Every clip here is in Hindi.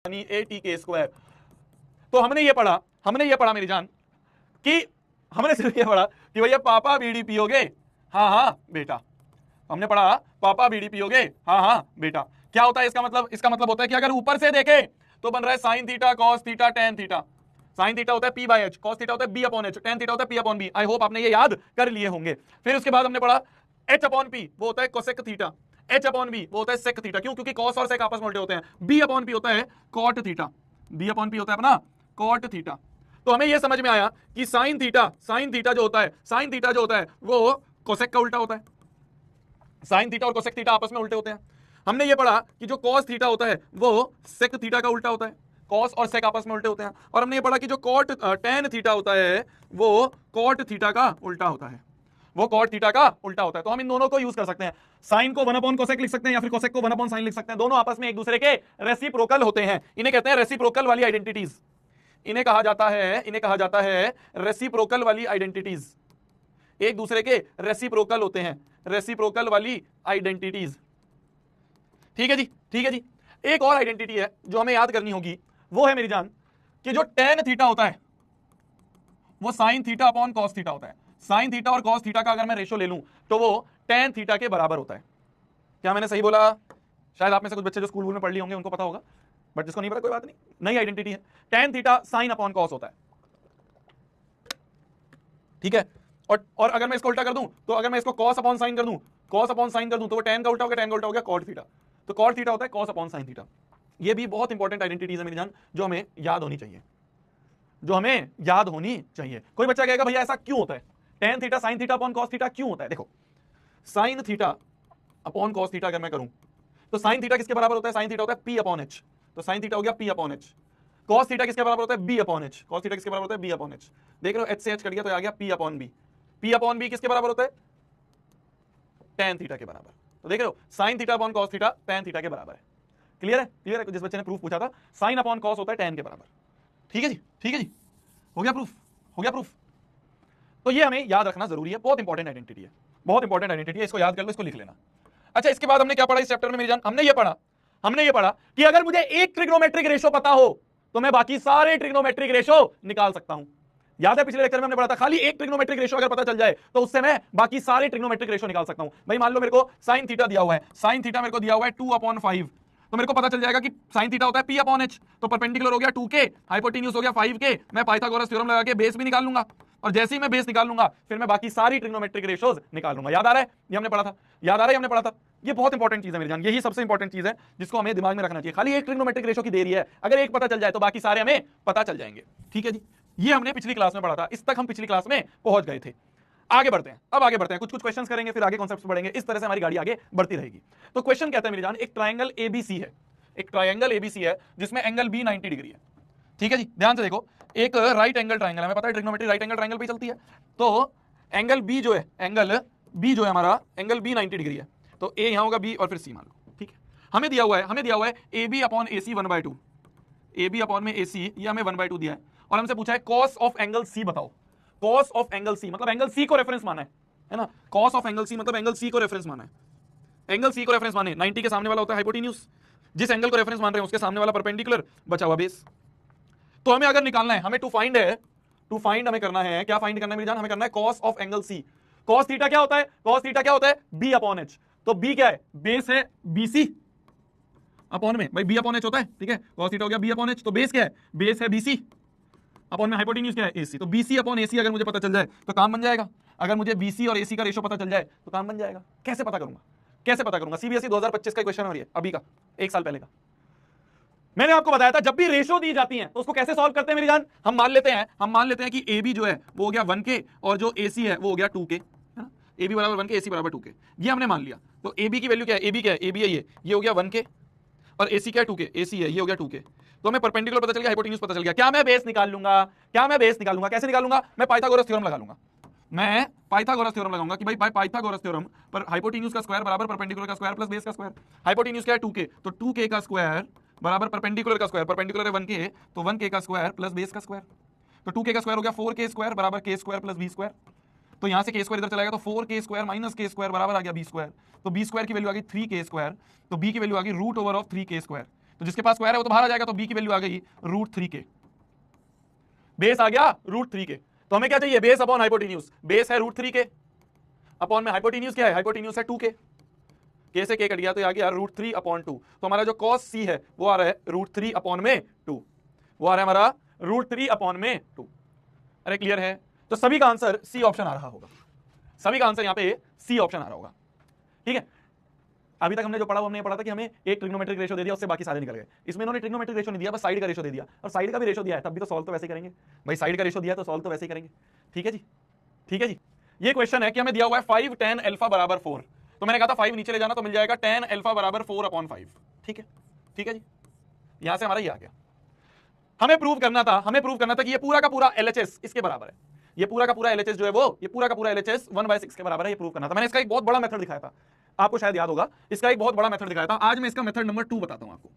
यानी ATK²। तो हमने ये पढ़ा मेरी जान कि हमने सिर्फ ये पढ़ा कि भैया पापा बीड़ी पियोगे, हाँ हाँ बेटा। हमने पढ़ा पापा बीड़ी पियोगे, हाँ हाँ बेटा। क्या होता है इसका मतलब? इसका मतलब होता है कि अगर ऊपर से देखे तो बन रहा है sign theta cos theta tan theta. Sine theta होता है P by H, cos theta होता है B upon H, tan theta होता है P upon B। I hope आपने ये याद कर लिए होंगे। फिर उसके बाद हमने पढ़ा H upon P वो होता है cosec theta, H upon B वो होता है सेक थीटा। क्यों? क्योंकि कॉस और सेक आपस में उल्टे होते हैं। B upon P होता है cot theta, B upon P होता है अपना कॉट थीटा। तो हमें यह समझ में आया कि साइन थीटा जो होता है वो कोसेक का उल्टा होता है। साइन थीटा और कोसेक थीटा आपस में उल्टे होते हैं। हमने ये पढ़ा कि जो कॉस थीटा होता है वो सेक थीटा का उल्टा होता है। कॉस और सेक आपस में उल्टे होते हैं। और हमने ये पढ़ा कि जो कॉट टेन थीटा होता है वो कॉट थीटा का उल्टा होता है, वो कॉट थीटा का उल्टा होता है। तो हम इन दोनों को यूज कर सकते हैं। साइन को 1 अपॉन कोसेक लिख सकते हैं या फिर कोसेक को 1 अपॉन साइन लिख सकते हैं। दोनों आपस में एक दूसरे के रेसिप्रोकल होते हैं। इन्हें कहते हैं रेसिप्रोकल वाली आइडेंटिटीज। इन्हें कहा जाता है रेसिप्रोकल वाली आइडेंटिटीज। एक दूसरे के रेसिप्रोकल होते हैं, रेसिप्रोकल वाली आइडेंटिटीज। ठीक है जी। एक और आइडेंटिटी है जो हमें याद करनी होगी, वो है मेरी जान कि जो टेन थीटा होता है वो sine theta upon cos theta होता है। साइन थीटा और कॉस थीटा का अगर मैं रेशो ले लूं तो वो टेन थीटा के बराबर होता है। क्या मैंने सही बोला? शायद आप में से कुछ बच्चे जो स्कूल में पढ़ लिए होंगे उनको पता होगा, बट जिसको नहीं पता कोई बात नहीं, नई आइडेंटिटी है। Tan theta sine upon cos होता है, ठीक है। और अगर मैं इसको उल्टा कर दूं, तो अगर मैं इसको कॉस अपॉन साइन कर दूं, तो वो टेन का उल्टा हो गया कॉट थीटा। तो कॉट थीटा होता है कॉस अपॉन साइन थीटा। ये भी बहुत इंपॉर्टेंट आइडेंटिटीज है मेरी जान, जो हमें याद होनी चाहिए। कोई बच्चा कहेगा भैया ऐसा क्यों होता है? Tan theta sine theta upon cos theta क्यों होता है? देखो, sine theta upon cos theta अगर मैं करूं तो साइन थीटा किसके बराबर होता है? साइन थीटा होता है P अपॉन H। तो साइन थीटा हो गया P upon H। Cos theta किसके बराबर होता है? B upon H। Cos theta किसके बराबर होता है? B upon H। देख रहे हो, H से H कट गया तो आ गया P upon B। P upon B किसके बराबर होता है? टेन थीटा के बराबर। तो देख रहे हो, sine theta upon cos theta tan theta के बराबर है। क्लियर है? जिस बच्चे ने प्रूफ पूछा था, साइन अपॉन कॉस होता है टेन के बराबर। ठीक है जी। हो गया प्रूफ। तो ये हमें याद रखना जरूरी है, बहुत इंपॉर्टेंट आइडेंटिटी है, इसको याद कर लो, इसको लिख लेना। अच्छा, इसके बाद हमने क्या पढ़ा इस चैप्टर में मेरी जान? हमने ये पढ़ा कि अगर मुझे एक ट्रिग्नोमेट्रिक रेशो पता हो तो मैं बाकी सारे ट्रिग्नोमेट्रिक रेशो निकाल सकता हूं। याद है पिछले लेक्चर में हमने पढ़ा था, खाली एक ट्रिग्नोमेट्रिक रेशो अगर पता चल जाए तो उससे मैं बाकी सारे ट्रिग्नोमेट्रिक रेशो निकाल सकता हूं। भाई मान लो मेरे को साइन थीटा दिया हुआ है, टू अपॉन 5, तो मेरे को पता चल जाएगा कि साइन थीटा होता है P अपॉन H। तो परपेंडिकुलर हो गया 2k, हाइपोटेन्यूज हो गया 5k। मैं पाइथागोरस थ्योरम लगा के बेस भी निकाल लूंगा, और जैसे ही मैं बेस निकाल लूंगा फिर मैं बाकी सारी ट्रिग्नोमेट्रिक रेशोज निकाल लूंगा। याद आ रहा है? ये हमने पढ़ा था। ये बहुत इंपॉर्टेंट चीज है मेरी जान, यही सबसे इंपॉर्टेंट चीज है जिसको हमें दिमाग में रखना चाहिए। खाली एक ट्रिग्नोमेट्रिक रेशो की देरी है, अगर एक पता चल जाए तो बाकी सारे हमें पता चल जाएंगे। ठीक है जी, ये हमने पिछली क्लास में पढ़ा था। इस तक हम पिछली क्लास में पहुंच गए थे। आगे बढ़ते हैं, कुछ क्वेश्चंस करेंगे, फिर आगे कॉन्सेप्ट्स बढ़ेंगे। इस तरह से हमारी गाड़ी आगे बढ़ती रहेगी। तो क्वेश्चन कहते हैं मेरी जान, एक ट्रायंगल ABC है जिसमें एंगल B 90 डिग्री है। ठीक है जी, ध्यान से देखो, एक राइट एंगल ट्रायंगल है, हमें पता है ट्रिग्नोमेट्री राइट एंगल ट्रायंगल पे चलती है। तो एंगल B जो है हमारा एंगल B 90 डिग्री है। तो A यहां होगा B और फिर C मान लो। ठीक है, हमें दिया हुआ है AB upon AC 1/2। AB upon में AC ये हमें 1/2 दिया है, और हमसे पूछा है कॉस ऑफ एंगल C बताओ। कॉस ऑफ एंगल C मतलब एंगल C को रेफरेंस माना है ना। कॉस ऑफ एंगल C मतलब एंगल C को रेफरेंस माना है। एंगल C को रेफरेंस माने, 90 के सामने वाला होता है हाइपोटेन्यूज, जिस एंगल को रेफरेंस मान रहे हैं उसके सामने वाला परपेंडिकुलर, बचा हुआ बेस। तो हमें अगर निकालना है, हमें टू फाइंड हमें करना है, क्या फाइंड करना है मेरी जान? हमें करना है cos of angle C। Cos theta क्या होता है? B upon H। तो B क्या है? बेस है BC अपॉन में, भाई B अपॉन H होता है। ठीक है, कॉस थीटा हो गया B अपॉन H। तो बेस क्या है? बेस है BC अपॉन में हाइपोटेन्यूज क्या है? AC। तो BC अपॉन AC अगर मुझे पता चल जाए तो काम बन जाएगा। अगर मुझे BC और AC का रेशो पता चल जाए तो काम बन जाएगा। कैसे पता करूंगा? CBSE 2025 का क्वेश्चन है, अभी का, एक साल पहले का। मैंने आपको बताया था जब भी रेशो दी जाती है तो उसको कैसे सॉल्व करते हैं मेरी जान? हम मान लेते हैं कि AB जो है वो हो गया 1k और जो AC है वो हो गया 2k, है ना। AB बराबर 1k, AC बराबर 2k, ये हमने मान लिया। तो AB की वैल्यू क्या है? AB है ये हो गया 1k, और AC क्या है? 2k, AC है ये हो गया 2k। तो हमें परपेंडिकुलर पता चल गया, हाइपोटेन्यूज पता चल गया। क्या मैं बेस निकाल लूंगा? कैसे निकालूंगा? मैं पाइथागोरस थ्योरम लगा लूंगा। कि भाई पाइथागोरस थ्योरम पर हाइपोटेन्यूज का स्क्वायर बराबर परपेंडिकुलर का स्क्वायर प्लस बेस का स्क्वायर। हाइपोटेन्यूज क्या है? 2k, तो 2k का स्क्वायर बराबर परपेंडिकुलर का स्क्वायर, परपेंडिकुलर है 1k, तो 1k का स्क्वायर प्लस बेस का स्क्वायर। तो 2k का स्क्वायर हो गया 4k स्क्वायर बराबर k square plus b square. तो यहां से k स्क्वायर इधर चला गया, तो 4k square minus k square बराबर आ गया b स्क्वायर। तो b स्क्वायर की वैल्यू आ गई 3k स्क्वायर, तो b की वैल्यू आ गई root over of 3k square. तो जिसके पास स्क्वायर है वो तो बाहर आ जाएगा, तो b की वैल्यू आ गई √3k, बेस आ गया √3k। तो हमें क्या चाहिए, बेस अपॉन हाइपोटेन्यूज, बेस है √3k, अपॉन में हाइपोटेन्यूज क्या है, हाइपोटेन्यूज है 2k, k से k कट गया तो आ गया √3/2। तो हमारा जो cos c है वो आ रहा है √3/2, वो आ रहा है हमारा √3/2। अरे क्लियर है? तो सभी का आंसर सी ऑप्शन आ रहा होगा, सभी का आंसर यहां पे सी ऑप्शन आ रहा होगा। ठीक है, अभी तक हमने जो पढ़ा वो हमने पढ़ा था कि हमें एक ट्रिग्नोमेट्रिक रेशो दे दिया, उससे बाकी सारे निकल गए। इसमें इन्होंने ट्रिग्नोमेट्रिक रेशो नहीं दिया, बस साइड का रेशो दे दिया, और साइड का भी रेशो दिया है तब भी तो सॉल्व तो वैसे ही करेंगे भाई, साइड का रेशो दिया तो सॉल्व तो वैसे ही करेंगे। ठीक है जी, ठीक है जी। ये क्वेश्चन है कि हमें दिया हुआ है 5 tan अल्फा बराबर 4, तो मैंने कहा था 5 नीचे ले जाना तो मिल जाएगा tan अल्फा बराबर 4/5। ठीक है, ठीक है जी, यहां से हमारा ये आ गया। हमें प्रूव करना था कि ये पूरा का पूरा LHS इसके बराबर है, ये पूरा का पूरा LHS जो है वो, ये पूरा का पूरा LHS 1/6 के बराबर है, ये प्रूव करना था। मैंने इसका एक बहुत बड़ा मेथड दिखाया था, आपको शायद याद होगा, इसका एक बहुत बड़ा मेथड दिखाया था। आज मैं इसका मेथड नंबर 2 बताता हूं आपको,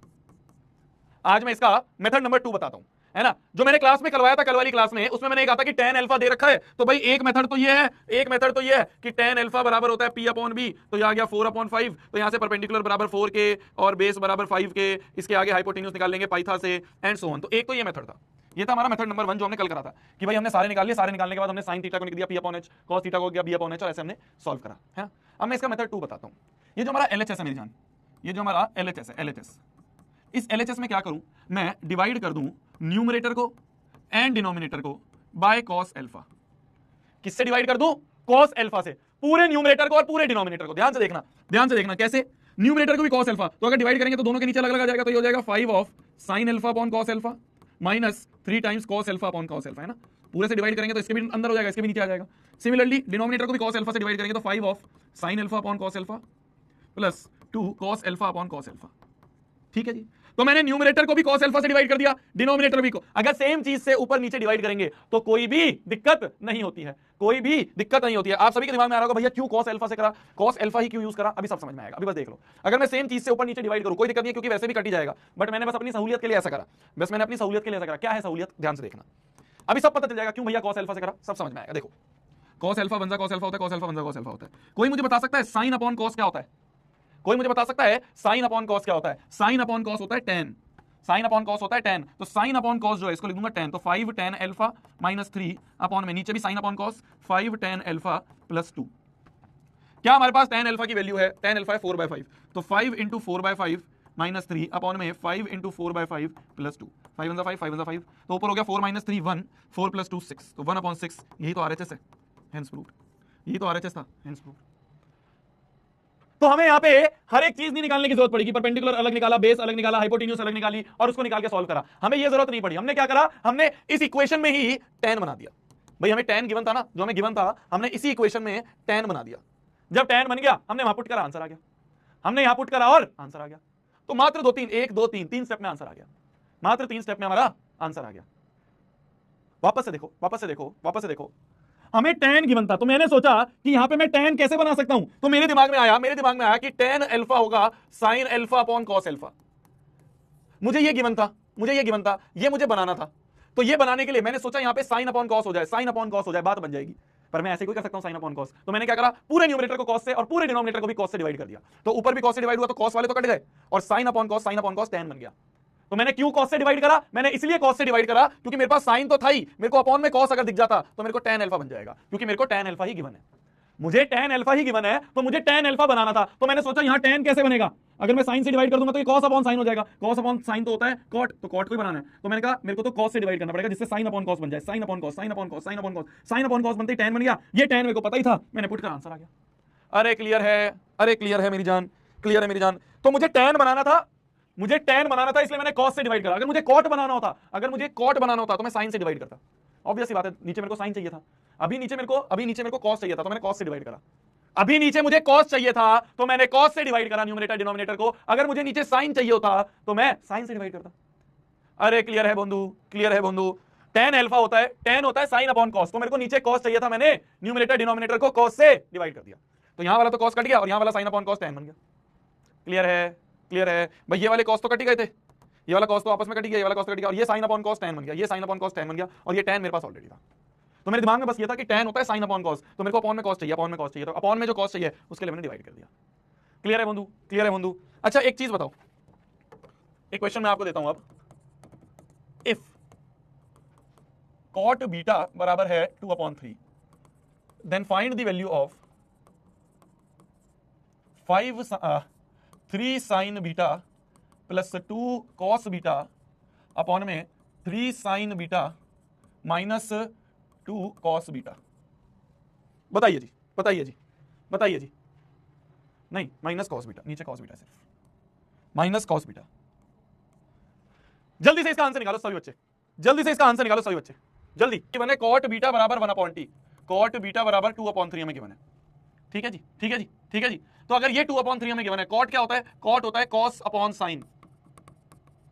आज मैं इसका मेथड नंबर 2 बताता हूं, है ना। जो मैंने क्लास में करवाया था, कल वाली क्लास में, उसमें मैंने कहा था कि tan अल्फा दे रखा है, तो भाई एक मेथड तो ये है, एक मेथड तो ये है कि tan अल्फा बराबर होता है p/b, तो ये आ गया 4/5, तो यहां से परपेंडिकुलर बराबर 4k और बेस बराबर 5k, इसके आगे हाइपोटेन्यूज निकाल लेंगे पाइथा से, एंड सो ऑन। तो एक तो ये मेथड था, ये था हमारा मेथड नंबर 1 जो हमने कल करा था कि भाई हमने सारे निकाल लिए, सारे निकालने के बाद हमने sin थीटा को लिख दिया p/h, cos थीटा को गया b/h, और ऐसे हमने सॉल्व करा है। अब मैं इसका मेथड 2 बताता हूं। ये जो हमारा LHS है मेरी जान, ये जो हमारा LHS है, LHS, इस LHS में क्या करूं, मैं डिवाइड कर दूं न्यूमरेटर को एंड डिनोमिनेटर को बाय cos अल्फा। किससे डिवाइड कर दूं, cos अल्फा से, पूरे न्यूमरेटर को और पूरे डिनोमिनेटर को। ध्यान से देखना, ध्यान से देखना कैसे, न्यूमरेटर को भी cos अल्फा, तो अगर डिवाइड करेंगे तो दोनों के नीचे अलग अलग आ जाएगा, तो ये हो जाएगा 5 of sin alpha upon cos alpha minus 3 times cos alpha upon cos alpha, है ना। पूरे से डिवाइड करेंगे तो इसके भी अंदर हो जाएगा, इसके भी नीचे आ जाएगा। सिमिलरली डिनोमिनेटर को भी cos अल्फा से डिवाइड करेंगे तो 5 of sin alpha upon cos alpha plus 2 cos alpha upon cos alpha. ठीक है जी, तो मैंने न्यूमरेटर को भी cos अल्फा से डिवाइड कर दिया, डिनोमिनेटर भी को। अगर सेम चीज से ऊपर नीचे डिवाइड करेंगे तो कोई भी दिक्कत नहीं होती है, कोई भी दिक्कत नहीं होती है। आप सभी के दिमाग में आ रहा होगा भैया क्यों cos अल्फा से करा, cos अल्फा ही क्यों यूज करा, अभी सब समझ में आएगा, अभी बस देख लो। अगर मैं सेम चीज से ऊपर नीचे डिवाइड करूं कोई दिक्कत नहीं है, क्योंकि वैसे भी कट ही जाएगा, बट मैंने बस अपनी सहूलियत के लिए ऐसा करा, बस मैंने अपनी सहूलियत के लिए ऐसा करा। क्या है सहूलियत, ध्यान से देखना, अभी सब पता चल जाएगा क्यों भैया cos अल्फा से करा, सब समझ में आएगा। देखो cos अल्फा बन जा cos अल्फा होता है, cos अल्फा बन जा cos अल्फा होता है। कोई मुझे बता सकता है sin अपॉन cos क्या होता है, कोई मुझे बता सकता है sin अपॉन cos क्या होता है। sin अपॉन cos होता है tan, sin अपॉन cos होता है tan, तो sin अपॉन cos जो है इसको लिख दूंगा tan, तो 5 tan अल्फा माइनस 3 अपॉन में नीचे भी sin upon cos 5 tan alpha plus 2। क्या हमारे पास tan अल्फा की वैल्यू है, tan अल्फा है 4/5, तो 5 इंटू 4/5 माइनस 3 अपॉन में 5 इंटू 4/5 प्लस 2, 5 1 5 5 1 5, तो ऊपर हो गया 4 माइनस 3 1, 4 प्लस 2 6, तो 1/6, यही तो RHS है, हेंस प्रूव्ड, यही तो RHS था, हेंस प्रूव्ड। तो हमें यहां पे हर एक चीज नहीं निकालने की जरूरत पड़ी कि परपेंडिकुलर अलग निकाला, बेस अलग निकाला, हाइपोटेन्यूज अलग निकाली और उसको निकाल के सॉल्व करा, हमें ये जरूरत नहीं पड़ी। हमने क्या करा, हमने इस इक्वेशन में ही tan बना दिया। भाई हमें tan गिवन था ना, जो हमें गिवन था हमने इसी इक्वेशन में tan बना दिया। जब tan बन गया हमने वहां पुट करा, आंसर आ गया, हमने यहां पुट करा और आंसर आ गया। तो मात्र 2 3 1 2 3 स्टेप में आंसर आ गया, मात्र 3 स्टेप में हमारा आंसर आ गया। वापस से देखो, वापस से देखो, वापस से देखो, हमें tan गिवन था, तो मैंने सोचा कि यहां पे मैं tan कैसे बना सकता हूं, तो मेरे दिमाग में आया कि tan अल्फा होगा sin alpha upon cos alpha. मुझे ये गिवन था, ये मुझे बनाना था, तो ये बनाने के लिए मैंने सोचा यहां पे sin अपॉन cos हो जाए, sin अपॉन cos हो जाए, बात बन जाएगी। पर मैं ऐसे कोई कर सकता हूं sin अपॉन cos, तो मैंने क्या करा, पूरे न्यूमरेटर को cos से और पूरे डिनोमिनेटर को भी cos से डिवाइड कर दिया, तो ऊपर भी cos से डिवाइड हुआ तो cos वाले तो कट गए और sin अपॉन cos tan बन गया। तो मैंने क्यों cos से डिवाइड करा, मैंने इसलिए cos से डिवाइड करा क्योंकि मेरे पास sin तो था ही, मेरे को अपॉन में cos अगर दिख जाता तो मेरे को tan अल्फा बन जाएगा, क्योंकि मेरे को tan अल्फा ही गिवन है, मुझे tan अल्फा ही गिवन है, तो मुझे tan अल्फा बनाना था। तो मैंने सोचा यहां tan कैसे बनेगा, अगर मैं sin से डिवाइड कर दूंगा तो ये cos अपॉन sin हो जाएगा, cos अपॉन sin तो होता है cot, तो cot को ही बनाना है, तो मैंने कहा मेरे को तो cos से डिवाइड करना पड़ेगा जिससे sin अपॉन cos बन जाए, sin upon cos, sin upon cos, sin upon cos, sin upon cos बनते ही tan बन गया। ये tan मेरे को पता ही था, मैंने पुट कर आंसर आ गया। अरे क्लियर है, अरे क्लियर है मेरी जान, क्लियर है मेरी जान। तो मुझे tan बनाना था, मुझे tan बनाना था, इसलिए मैंने cos से डिवाइड करा। अगर मुझे cot बनाना होता, अगर मुझे cot बनाना होता तो मैं sin से डिवाइड करता, ऑब्वियस सी बात है, नीचे मेरे को sin चाहिए था, अभी नीचे मेरे को cos चाहिए था, तो मैंने cos से डिवाइड करा। अभी नीचे मुझे cos चाहिए था तो मैंने cos से डिवाइड करा न्यूमरेटर डिनोमिनेटर को, अगर मुझे नीचे sin चाहिए होता तो मैं sin से डिवाइड करता। अरे क्लियर है बंधु, क्लियर है बंधु। tan अल्फा होता है, tan होता है sin अपॉन cos, तो मेरे को नीचे cos चाहिए था, मैंने न्यूमरेटर डिनोमिनेटर को cos से डिवाइड कर दिया, तो यहां वाला तो cos कट गया और यहां वाला sin अपॉन cos tan बन गया। क्लियर है, क्लियर है भाई, ये वाले cos तो कट ही गए थे, ये वाला cos तो आपस में कट गया, ये वाला cos कट गया और ये sin अपॉन cos tan बन गया, ये sin अपॉन cos tan बन गया और ये tan मेरे पास ऑलरेडी था। तो मेरे दिमाग में बस ये था कि tan होता है sin अपॉन cos, तो मेरे को अपॉन में cos चाहिए, अपॉन में cos चाहिए, तो अपॉन में जो cos चाहिए उसके लिए मैंने डिवाइड कर दिया। क्लियर है बंधु, क्लियर है बंधु। अच्छा एक चीज बताओ, एक क्वेश्चन मैं आपको देता हूं अब, इफ कॉट बीटा बराबर है 2/3, then find the value of 3 sine beta plus 2 cos beta upon में 3 sine beta minus 2 cos beta. बताइए जी, बताइए जी, बताइए जी। नहीं, माइनस कॉस बीटा, नीचे कॉस बीटा, सिर्फ माइनस कॉस बीटा। जल्दी से इसका आंसर निकालो सभी बच्चे, जल्दी से इसका आंसर निकालो सभी बच्चे, जल्दी। गिवन है कॉट बीटा बराबर 1/t, कॉट बीटा बराबर 2/3 हमें गिवन है। ठीक है जी, ठीक है जी, ठीक है जी। तो अगर ये 2/3 हमें गिवन है, कॉट क्या होता है? कॉट होता है कॉस अपॉन साइन,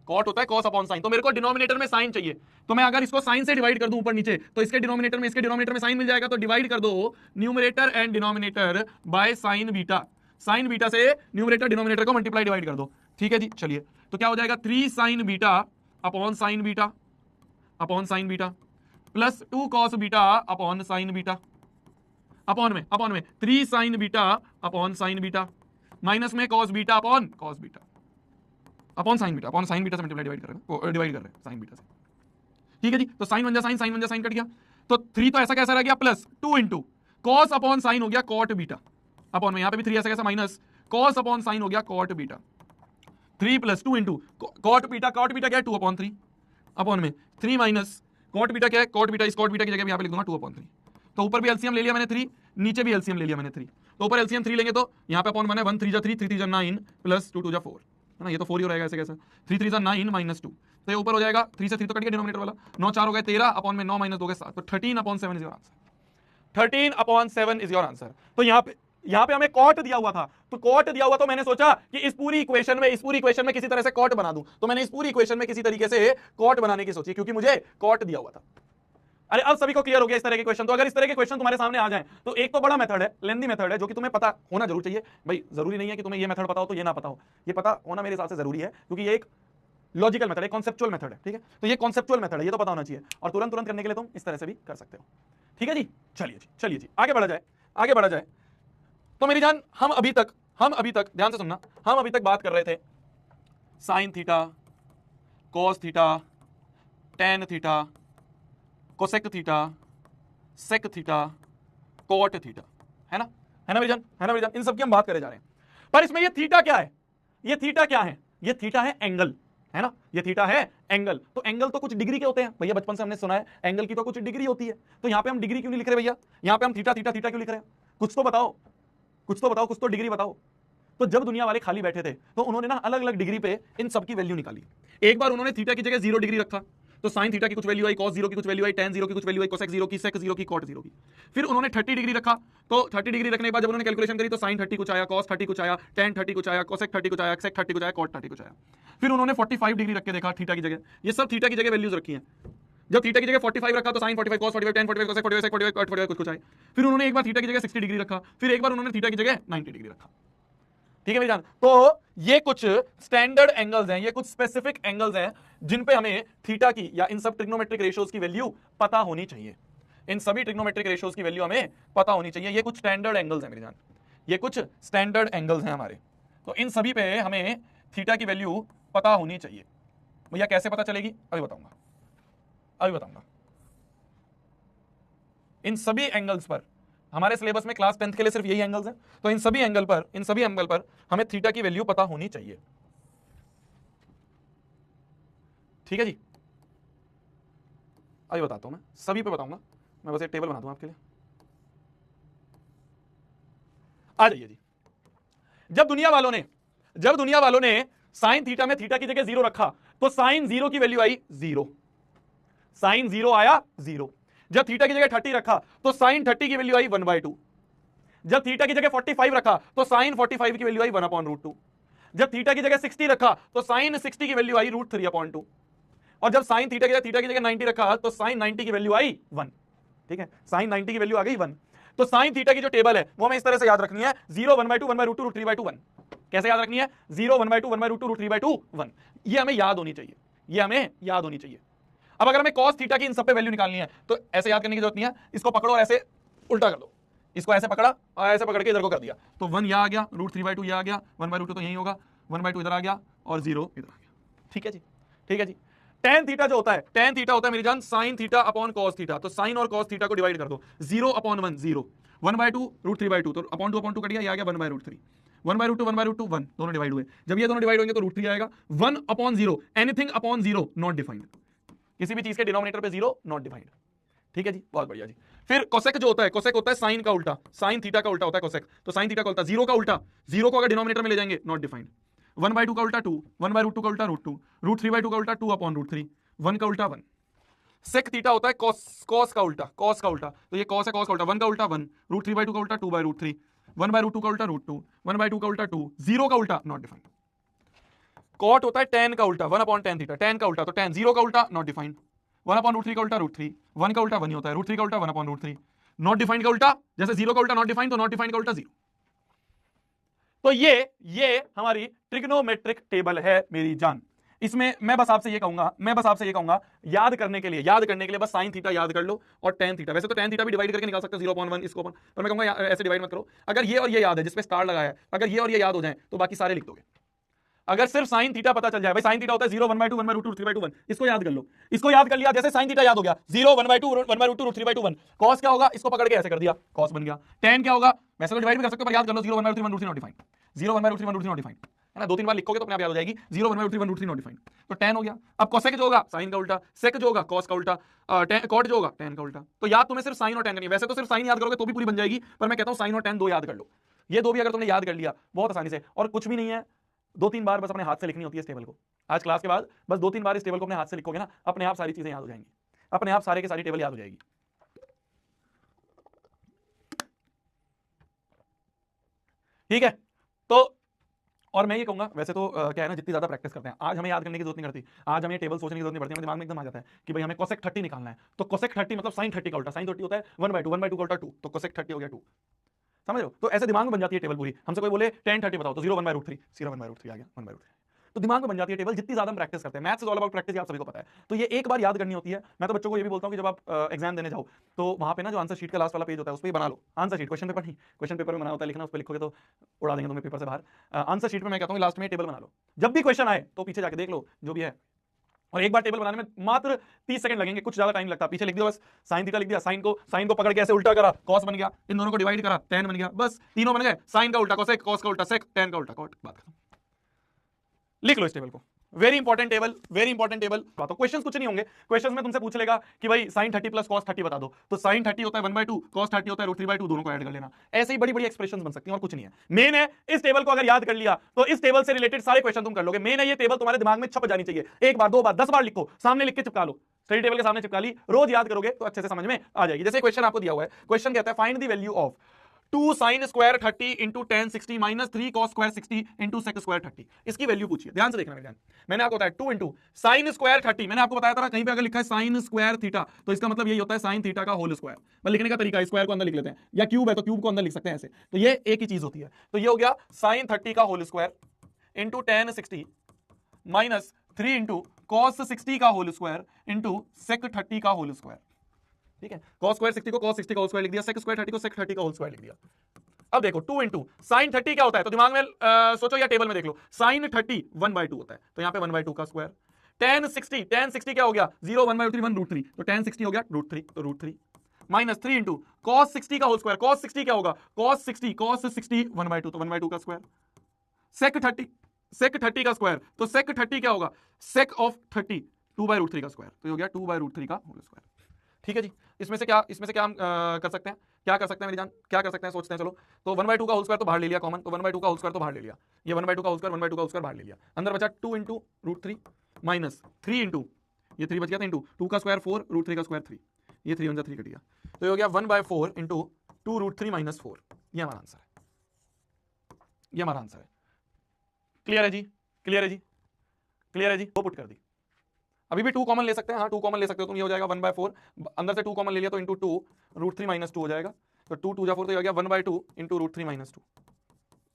कॉट होता है कॉस अपॉन साइन। तो मेरे को डिनोमिनेटर में साइन चाहिए, तो मैं अगर इसको साइन से डिवाइड कर दूं ऊपर नीचे, तो इसके डिनोमिनेटर में, इसके डिनोमिनेटर में साइन मिल जाएगा। तो डिवाइड कर दो numerator and denominator by sine beta, sign beta से न्यूमरेटर डिनोमिनेटर को मल्टीप्लाई डिवाइड कर दो। ठीक है जी, चलिए। तो क्या हो जाएगा? 3 sine beta upon sine beta, upon sine beta plus 2 cos beta upon sine beta, upon में 3 sine beta upon sine beta minus में cos beta upon cos beta upon sine beta, upon sine beta से मल्टीप्लाई डिवाइड कर रहे हैं साइन बीटा से। ठीक है जी। तो साइन बन जा साइन, साइन बन जा साइन, कट गया। तो 3 तो ऐसा कैसा रह गया plus 2 into cos upon sine हो गया कॉट बीटा, अपॉन में यहां पे भी 3 ऐसा कैसा माइनस कॉस अपॉन साइन हो गया cot beta. 3 plus 2 into cot beta, cot beta क्या है? 2/3 अपॉन में 3 माइनस कॉट बीटा क्या है? कॉट बीटा, इस कॉट बीटा की जगह यहां पे लिख दूंगा 2/3। तो ऊपर भी एलसीएम ले लिया मैंने 3, नीचे भी एलसीएम ले लिया मैंने 3। तो ऊपर एलसीएम 3 लेंगे तो यहां पे अपॉन बने 1 3 जा 3, 3 3 जा 9 प्लस 2 2 जा 4, है ना? ये तो 4 ही हो रहेगा ऐसे कैसे, 3 3 जा 9 माइनस 2, तो ये ऊपर हो जाएगा 3 से 3 तो कट गया डिनोमिनेटर वाला, 9 4 हो गए 13 अपॉन में 9 माइनस 2 के 7, तो 13/7 is your answer. 13/7 is your answer. तो यहां पे हमें कॉट दिया हुआ था, तो कॉट दिया हुआ तो मैंने सोचा कि इस पूरी इक्वेशन में किसी तरह से कॉट बना दूं। तो मैंने इस पूरी इक्वेशन में किसी तरीके से कॉट बनाने की सोची, क्योंकि मुझे कॉट दिया हुआ था। अरे अब सभी को क्लियर हो गया इस तरह के क्वेश्चन। तो अगर इस तरह के क्वेश्चन तुम्हारे सामने आ जाएं, तो एक तो बड़ा मेथड है, लेंदी मेथड है, जो कि तुम्हें पता होना जरूर चाहिए। भाई जरूरी नहीं है कि तुम्हें ये मेथड पता हो तो ये ना पता हो, ये पता होना मेरे हिसाब से जरूरी है, क्योंकि ये एक लॉजिकल मेथड है, कॉन्सेप्चुअल मेथड है। ठीक है, तो ये कॉन्सेप्चुअल मेथड है, ये तो पता होना चाहिए, और तुरंत करने के लिए तुम इस तरह से भी कर सकते हो। ठीक है जी, चलिए जी, चलिए जी, आगे बढ़ा जाए, आगे बढ़ा जाए। तो मेरी जान, हम अभी तक ध्यान से सुनना, हम अभी तक बात कर रहे थे sine theta, cos theta, tan theta, cosec theta, sec theta, cot theta, है ना? है ना मेरी जान, है ना मेरी जान? इन सब की हम बात करे जा रहे हैं। पर इसमें ये थीटा क्या है? ये थीटा क्या है? ये थीटा है एंगल, है ना? ये थीटा है एंगल। तो एंगल तो कुछ डिग्री के होते हैं भैया, बचपन से हमने सुना है एंगल की तो कुछ डिग्री होती है। तो यहां पे हम डिग्री क्यों नहीं लिख रहे भैया? यहां पे हम थीटा थीटा थीटा क्यों लिख रहे हैं? कुछ तो बताओ, कुछ तो बताओ, कुछ तो डिग्री बताओ। तो जब दुनिया वाले खाली बैठे थे, तो उन्होंने ना अलग अलग डिग्री पे इन सब की वैल्यू निकाली। एक बार उन्होंने थीटा की जगह 0 डिग्री रखा, तो साइन थीटा की कुछ वैल्यू आई, कॉस 0 की कुछ वैल्यू आई, टेन 0 की कुछ वैल्यू आई, कोसेक 0 की, सेक 0 की, कॉट 0 की। फिर उन्होंने 30 डिग्री रखा, तो 30 डिग्री रखने के बाद जब उन्होंने कैलकुलेशन करी, तो साइन 30 कुछ आया, कॉस 30 कुछ आया, टेन 30 कुछ आया, कोसेक 30 कुछ आया, सेक 30 कुछ आया, कॉट 30 कुछ आया। फिर उन्होंने 45 डिग्री रख के देखा थीटा की जगह। ये सब थीटा की जगह वैल्यूज रखी हैं। जब थीटा की जगह 45 रखा, तो साइन 45, कॉस 45, टेन 45, कोसेक 45, सेक 45, कॉट 45 कुछ आए। फिर उन्होंने एक बार थीटा की जगह 60 डिग्री रखा, फिर एक बार उन्होंने थीटा की जगह 90 डिग्री रखा। ठीक है मेरी जान? तो ये कुछ स्टैंडर्ड एंगल्स हैं, ये कुछ स्पेसिफिक एंगल्स हैं जिन पे हमें थीटा की या इन सब ट्रिग्नोमेट्रिक रेशियोज की वैल्यू पता होनी चाहिए। इन सभी ट्रिग्नोमेट्रिक रेशियोज की वैल्यू हमें पता होनी चाहिए। ये कुछ स्टैंडर्ड एंगल्स हैं मेरी जान, ये कुछ स्टैंडर्ड एंगल्स हैं हमारे। तो इन सभी पे हमें थीटा की वैल्यू पता होनी चाहिए। भैया कैसे पता चलेगी? अभी बताऊंगा, अभी बताऊंगा। इन सभी एंगल्स पर, हमारे सिलेबस में क्लास 10th के लिए सिर्फ यही एंगल्स हैं, तो इन सभी एंगल पर हमें थीटा की वैल्यू पता होनी चाहिए। ठीक है जी, अभी बताता हूं, मैं सभी पे बताऊंगा। मैं बस एक टेबल बना दूं आपके लिए। आ जाइए जी। जब दुनिया वालों ने साइन थीटा में थीटा की जगह 0 रखा, तो साइन 0 की वैल्यू आई 0, साइन 0 आया 0। जब थीटा की जगह 30 रखा, तो साइन 30 की वैल्यू आई 1/2। जब थीटा की जगह 45 रखा, तो साइन 45 की वैल्यू आई 1/√2। जब थीटा की जगह 60 रखा, तो साइन 60 की वैल्यू आई √3/2। और जब साइन थीटा की जगह 90 रखा, तो साइन 90 की वैल्यू आई 1। ठीक है, साइन 90 की वैल्यू आ गई 1। तो साइन थीटा की जो टेबल है वो हमें इस तरह से याद रखनी है, 0 1/2 1/√2 √3/2 1। कैसे याद रखनी है? 0 1/2 1/√2 √3/2 1। ये हमें याद होनी चाहिए, ये हमें याद होनी चाहिए। अब अगर हमें cos थीटा की इन सब पे वैल्यू निकालनी है, तो ऐसे याद करने की जरूरत नहीं है। इसको पकड़ो और ऐसे उल्टा कर दो, इसको ऐसे पकड़ा और ऐसे पकड़ के इधर को कर दिया, तो 1 यहां आ गया, √3/2 यहां आ गया, 1/√2 तो यही होगा, 1/2 इधर आ गया और 0 इधर आ गया। ठीक है जी, ठीक है जी। टेन थीटा जो होता है, टेन थीटा होता है मेरी जान sine theta upon cos theta. तो साइन और कॉस थीटा को डिवाइड कर दो, 0/1 0, 1/2 √3/2, तो अपॉन टू कट गया, ये आ गया 1/√3, 1/√2 1/√2 1, दोनों डिवाइड हुए। जब ये दोनों डिवाइड होंगे तो √3 आएगा। 1/0, एनीथिंग अपॉन 0 नॉट डिफाइंड, किसी भी चीज के डिनोमिनेटर पे 0 नॉट डिफाइंड। ठीक है जी, बहुत बढ़िया जी। फिर कोसेक जो होता है, कोसेक होता है साइन का उल्टा, साइन थीटा का उल्टा होता है कोसेक। तो साइन थीटा का उल्टा 0 का उल्टा, 0 को अगर डिनोमिनेटर में ले जाएंगे नॉट डिफाइंड। 1/2 का उल्टा 2, 1/√2 का उल्टा √2, √3/2 का उल्टा 2/√3, 1 का उल्टा 1। सेक थीटा होता है कॉस का उल्टा, कॉस का उल्टा। तो ये कॉस है, कॉस का उल्टा 1 का उल्टा 1, √3/2 का उल्टा 2/√3, 1/√2 का उल्टा √2, 1/2 का उल्टा 2, 0 का उल्टा नॉट डिफाइंड। कॉट होता है tan का उल्टा, 1/tan थीटा, tan का उल्टा तो tan, 0 का उल्टा नॉट डिफाइंड, 1/√3 का उल्टा √3, 1 का उल्टा 1 ही होता है, √3 का उल्टा 1/√3, नॉट डिफाइंड का उल्टा, जैसे 0 का उल्टा नॉट डिफाइंड, तो नॉट डिफाइंड का उल्टा 0। तो ये हमारी ट्रिग्नोमेट्रिक टेबल है मेरी जान। इसमें मैं बस आपसे ये कहूंगा याद करने के लिए बस साइन थीटा याद कर लो और tan थीटा। वैसे तो tan थीटा भी डिवाइड करके निकाल सकते हो 0/1 इसको, पर मैं कहूंगा ऐसे डिवाइड मत करो। अगर ये और ये याद है, जिसपे स्टार लगाया है, अगर ये और ये याद हो जाए तो बाकी सारे लिख दोगे। अगर सिर्फ साइन थीटा पता चल जाए, भाई साइन थीटा होता है 0, 1/2, 1/2, 3/2, 1, इसको याद कर लो। इसको याद कर लिया, जैसे साइन थीटा याद हो गया 0, 1/2, 1/2, 3/2, 1। कॉस क्या होगा, इसको पकड़ के ऐसे कर दिया, कॉस बन गया। tan क्या होगा, वैसे तो डिवाइड भी कर सकते हो पर याद कर लो 0, 1/2, 1/2, नॉट डिफाइंड, 0, 1/2, 1/2, नॉट डिफाइंड, है ना। 2-3 बार लिखोगे तो अपने आप याद हो जाएगी, 0, 1/2, 1/2, नॉट डिफाइंड। तो tan हो गया। अब कोसेक जो होगा साइन का उल्टा, सेक जो होगा कॉस का उल्टा, कॉट जो होगा tan का उल्टा। तो याद तुम्हें सिर्फ साइन और tan करनी है। वैसे तो सिर्फ साइन याद करोगे तो भी पूरी बन जाएगी, पर मैं कहता हूं साइन और tan दो याद कर लो। ये दो भी अगर तुमने याद कर लिया बहुत आसानी से, और कुछ भी नहीं है, 2-3 बार बस अपने हाथ से लिखनी होती है इस टेबल को। आज क्लास के बाद बस 2-3 बार इस टेबल को अपने हाथ से लिखोगे ना, अपने आप सारी चीजें याद हो जाएंगी, अपने आप सारे के सारी टेबल याद हो जाएगी। ठीक है। तो और मैं ये कहूंगा, वैसे तो क्या है ना, जितनी ज्यादा प्रैक्टिस करते हैं, आज हमें याद करने की जरूरत नहीं पड़ती, आज हमें टेबल सोचने की जरूरत नहीं पड़ती, हमें दिमाग में एकदम आ जाता है कि भाई हमें कोसेक 30 निकालना है। तो कोसेक 30 मतलब साइन 30 का उल्टा, साइन 30 होता है 1/2, 1/2 का उल्टा 2, तो कोसेक 30 हो गया 2। समझ रहे हो? तो ऐसे दिमाग में बन जाती है टेबल पूरी। हमसे कोई बोले tan 30 बताओ, तो 0, 1/√3, 0, 1/√3 आ गया, 1/√3। तो दिमाग में बन जाती है टेबल जितनी ज्यादा हम प्रैक्टिस करते हैं। Maths is all about practice, आप सभी को पता है। तो ये एक बार याद करनी होती है। मैं तो बच्चों को ये भी बोलता हूं कि जब आप एग्जाम देने जाओ तो वहां पे ना जो आंसर शीट का लास्ट वाला पेज होता है उस पर बना लो आंसर शीट, क्वेश्चन पेपर नहीं, क्वेश्चन पेपर में बना होता है लिखना, उस पर लिखोगे तो उड़ा देंगे तुम्हें पेपर से बाहर। आंसर शीट में मैं कहता हूँ लास्ट में टेबल बना लो, जब भी क्वेश्चन आए तो पीछे जाके देख लो जो भी है। और एक बार टेबल बनाने में मात्र 30 सेकंड लगेंगे, कुछ ज्यादा टाइम लगता है। पीछे लिख दिया बस, साइन थीटा लिख दिया, साइन को पकड़ के ऐसे उल्टा करा, कॉस बन गया, इन दोनों को डिवाइड करा, tan बन गया, बस तीनों बन गए। साइन का उल्टा कोसेक, कॉस का उल्टा सेक, tan का उल्टा कॉट, बात खत्म। लिख लो इस टेबल को, very important table, very important table. बात हो, क्वेश्चंस कुछ नहीं होंगे। क्वेश्चंस में तुमसे पूछ लेगा कि भाई साइन 30 प्लस कॉस 30 बता दो, तो साइन 30 होता है 1/2, कॉस 30 होता है √3/2, दोनों को ऐड कर लेना। ऐसे ही बड़ी बड़ी एक्सप्रेशंस बन सकती हैं और कुछ नहीं है। मेन है इस टेबल को अगर याद कर लिया तो इस टेबल से रिलेटेड सारे क्वेश्चन तुम कर लोगे। मेन है ये टेबल तुम्हारे दिमाग में छप जानी चाहिए, एक बार, 2 बार, 10 बार लिखो, सामने लिख के चिपका लो, स्टडी टेबल के सामने चिपका ली, रोज याद करोगे तो अच्छे से समझ में आ जाएगी। जैसे क्वेश्चन आपको दिया हुआ है, क्वेश्चन कहता है find the value of 2 sin square 30 into tan 60 minus 3 cos square 60 into sec square 30। इसकी वैल्यू पूछिए, ध्यान से देखना मेरे ध्यान। मैंने आपको बताया 2 इंटू साइन स्क्वायर 30, मैंने आपको बताया था कहीं पे अगर लिखा है साइन स्क्वायर थीटा तो इसका मतलब यही होता है साइन थीटा का होल स्क्वायर। मैं लिखने का तरीका, स्क्वायर को अंदर लिख लेते हैं, या क्यूब है तो क्यूब को अंदर लिख सकते हैं ऐसे। तो ये एक ही चीज होती है। तो ये हो गया साइन 30 का whole square into tan 60 minus 3 into cos 60 का होल स्क्वायर इंटू sec 30 का होल स्क्वायर। ठीक है, cos स्क्वायर 60 को cos 60 का होल स्क्वायर लिख दिया, sec स्क्वायर 30 को sec 30 का होल स्क्वायर लिख दिया। अब देखो 2 इंटू साइन 30 क्या होता है, तो दिमाग में सोचो या टेबल में देख लो, साइन 30 1/2 होता है, तो यहां पे 1/2 का स्क्वायर। tan 60 क्या हो गया, 0, 1/3, 1√3, तो tan 60 हो गया √3, तो √3 माइनस 3 इंटू cos 60 का होल स्क्वायर, cos 60 क्या होगा, cos 60 1/2, तो 1/2 का स्क्वायर। sec 30 का स्क्वायर, तो sec 30 क्या होगा, sec ऑफ 30 2/√3 का स्क्वायर, तो ये हो गया 2/√3 का होल स्क्वायर। ठीक है जी। इसमें से क्या हम कर सकते हैं, क्या कर सकते हैं मेरी जान, क्या कर सकते हैं, सोचते हैं चलो। तो 1/2 का होल स्क्वायर तो बाहर ले लिया कॉमन, तो 1/2 का होल स्क्वायर तो बाहर ले लिया, ये 1/2 का होल स्क्वायर, 1/2 का होल स्क्वायर बाहर ले लिया, अंदर बचा 2 इंटू √3 माइनस 3 इंटू, ये 3 बच गया था, इंटू 2 का स्क्वायर 4, √3 का स्क्वायर 3, ये 3 3 कट गया, तो ये हो गया 1/4 इंटू 2 √3 माइनस 4। ये हमारा आंसर है, ये हमारा आंसर है। क्लियर है जी, क्लियर है जी, क्लियर है जी। वो पुट कर दी, अभी भी 2 कॉमन ले सकते हैं, हाँ 2 कॉमन ले सकते हो तुम, ये हो जाएगा 1/4, अंदर से 2 कॉमन ले लिया तो इंटू 2 √3 माइनस 2 हो जाएगा, तो 2 2 जा 4, तो ये हो गया 1/2 इंटू √3 माइनस 2,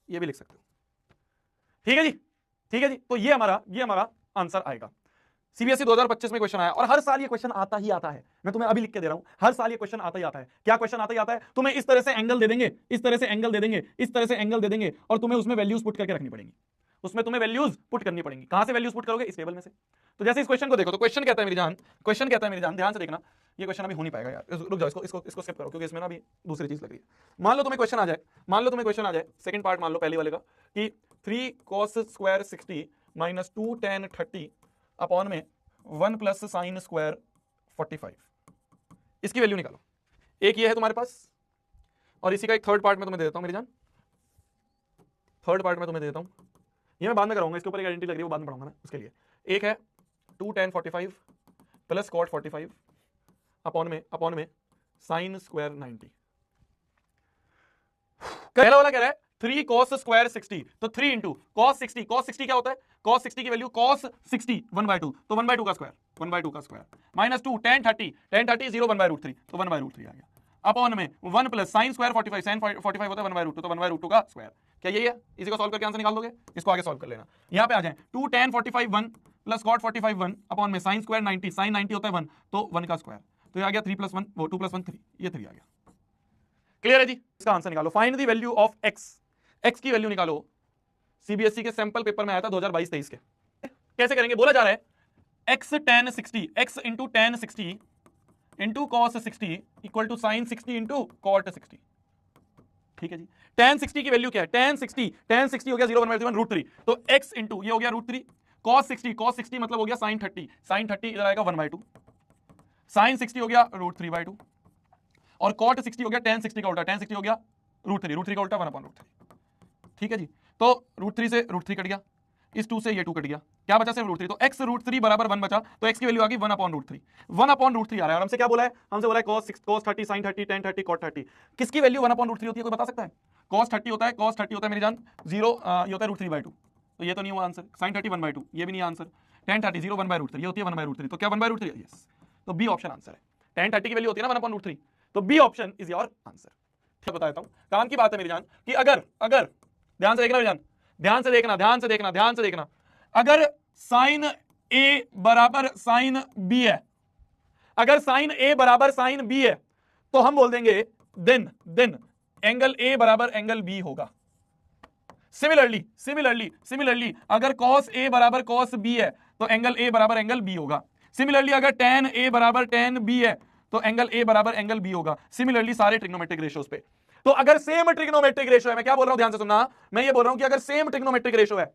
ये भी लिख सकते हो। ठीक है जी, ठीक है जी। तो ये हमारा आंसर आएगा। सीबीएसई 2025 में क्वेश्चन आया, और हर साल ये क्वेश्चन आता ही आता है, मैं तुम्हें अभी लिख के दे रहा हूं, हर साल ये क्वेश्चन आता ही आता है। क्या क्वेश्चन आता ही आता है, तुम्हें इस तरह से एंगल दे देंगे, इस तरह से एंगल दे देंगे, इस तरह से एंगल दे देंगे, और तुम्हें उसमें वैल्यूज पुट करके रखनी पड़ेंगी। उसमें तुम्हें वैल्यूज पुट करनी पड़ेंगी। कहां से वैल्यूज पुट करोगे? इस टेबल में से। तो जैसे इस क्वेश्चन को देखो, तो क्वेश्चन कहता है मेरी जान, क्वेश्चन कहता है मेरी जान, ध्यान से देखना, ये क्वेश्चन अभी हो नहीं पाएगा यार, रुक जाओ, इसको स्किप करो, क्योंकि इसमें ना अभी दूसरी चीज लग रही है। मान लो तुम्हें क्वेश्चन आ जाए, सेकंड पार्ट मान लो पहले वाले का, कि 3 cos square 60 minus 2 tan 30 upon में 1 प्लस साइन स्क्वायर 45, इसकी वैल्यू निकालो। एक ये है तुम्हारे पास, और इसी का एक थर्ड पार्ट में तुम्हें दे देता हूं मेरी जान, थर्ड पार्ट में तुम्हें दे देता हूं, ये मैं बाद में कराऊंगा, इसके ऊपर एक आइडेंटिटी लग रही है, वो बाद में पढ़ाऊंगा मैं उसके लिए। एक है 2 tan 45 प्लस कॉट 45 अपॉन में साइन स्क्वायर 90। पहला वाला कह रहा है 3 cos स्क्वायर 60, तो 3 इंटू cos 60, cos 60 क्या होता है? cos 60 की वैल्यू cos 60 1/2, तो 1/2 का स्क्वायर माइनस 2 tan 30 0 1/√3, तो 1/√3 आ गया, अपॉन में 1 प्लस साइन स्क्वायर 45, साइन 45 होता है 1/√2, तो 1/√2 का स्क्वायर। क्या यही है? इसी को सॉल्व करके आंसर निकाल दोगे, इसको आगे सॉल्व कर लेना। यहां पे आ जाए 2 tan 45 1 प्लस cot 45 1 अपॉन में साइन स्क्वायर 90, साइन 90 होता है 1, तो 1 का स्क्वायर, तो ये आ गया 3 + 1 वो 2 + 1 3, ये 3 आ गया। क्लियर है जी? इसका आंसर निकालो, find the value of x की वैल्यू निकालो। सीबीएसई के सैंपल पेपर में आया था 2022-23 के। कैसे करेंगे? बोला जा रहा है x tan 60, x into tan 60 into cos 60 equal to sine 60 into cot 60। ठीक है जी। tan 60 की वैल्यू क्या है? tan 60 हो गया 0 1/3, तो x इंटू ये हो गया √3, cos 60 मतलब हो गया साइन 30 इधर आएगा 1/2, साइन 60 हो गया √3/2, और cot 60 हो गया tan 60 का उल्टा, tan 60 हो गया √3 का उल्टा 1/√3। ठीक है जी। तो √3 से √3 कट गया, इस 2 से ये 2 कट गया, क्या बचा? सिर्फ √3, तो x √3 बराबर 1 बचा, तो x की वैल्यू आ गई 1/√3, 1/√3 आ रहा है। और हमसे क्या बोला है? हमसे बोला है cos 30 sin 30 tan 30 cot 30, किसकी वैल्यू 1/√3 होती है? कोई बता सकता है? cos 30 होता है मेरी जान 0, ये होता है √3/2, तो ये तो नहीं हुआ आंसर। sin 30 1/2, ये भी नहीं आंसर। tan 30 0 1/√3, ये होती है 1/√3, तो क्या 1/√3? यस, तो बी ऑप्शन आंसर है। tan 30 की वैल्यू होती है ना 1/√3, तो B option is your answer. ठीक, बता देता हूं, काम की बात है मेरी जान, कि अगर ध्यान से देखना मेरी जान, ध्यान से देखना, अगर साइन ए बराबर साइन बी है, अगर साइन ए बराबर साइन बी है, तो हम बोल देंगे देन एंगल ए बराबर एंगल बी होगा। सिमिलरली अगर cos ए बराबर cos बी है, तो एंगल ए बराबर एंगल बी होगा। सिमिलरली अगर tan ए बराबर tan बी है, तो एंगल ए बराबर एंगल बी होगा। सिमिलरली सारे ट्रिग्नोमेट्रिक रेशियोज पे। तो अगर सेम ट्रिग्नोमेट्रिक रेशियो है, मैं क्या बोल रहा हूं ध्यान से सुनना, मैं ये बोल रहा हूं कि अगर सेम ट्रिग्नोमेट्रिक रेशियो है,